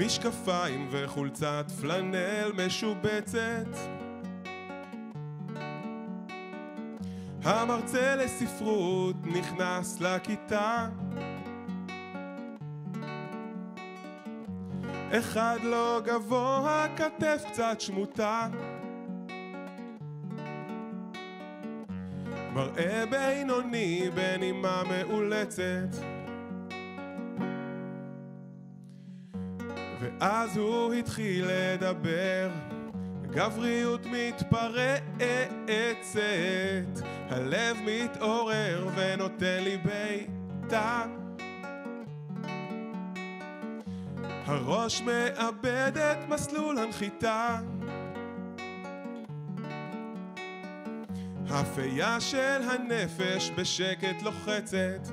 משקפיים וחולצת פלנל משובצת. המרצה לספרות נכנס לכיתה. אחד לא גבוה, כתף קצת שמוטה, מראה בינוני בנימה מאולצת. ואז הוא התחיל לדבר, גבריות מתפרצת, הלב מתעורר ונותן לי ביתה. הראש מאבד את מסלול הנחיתה, הפייה של הנפש בשקט לוחצת,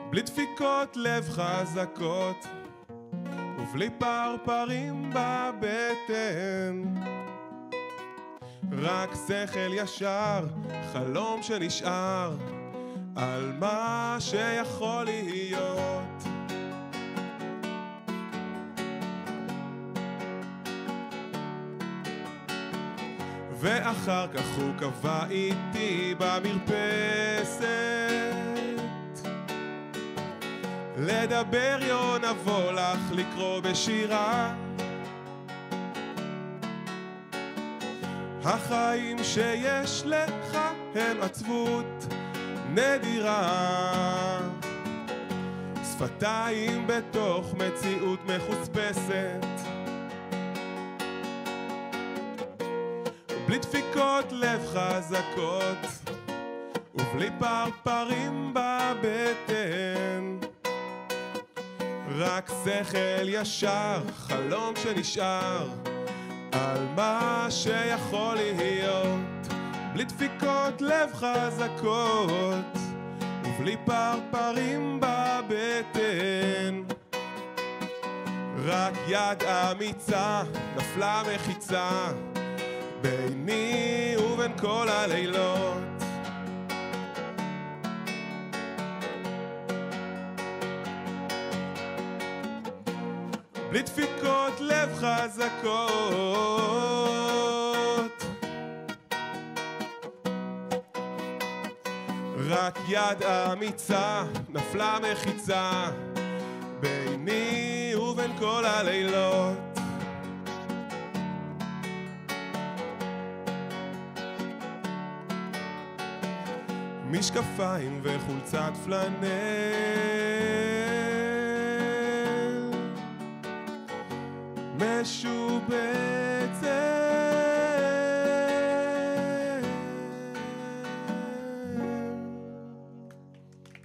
בלי דפיקות לב חזקות ובלי פרפרים בבטן, רק שכל ישר, חלום שנשאר על מה שיכול להיות. ואחר כך הוא קבע איתי במרפסת, לדבר יו נבוא לך לקרוא בשירה, החיים שיש לך הם עצבות נדירה, שפתיים בתוך מציאות מחוספסת, בלי דפיקות לב חזקות ובלי פרפרים בבטן, רק שכל ישר, חלום שנשאר על מה שיכול להיות, בלי דפיקות לב חזקות ובלי פרפרים בבטן, רק יד אמיצה נפלה מחיצה ביני ובין כל הלילות. בלי דפיקות לב חזקות, רק יד אמיצה נפלה מחיצה ביני ובין כל הלילות. משקפיים וחולצת פלנל משובצת,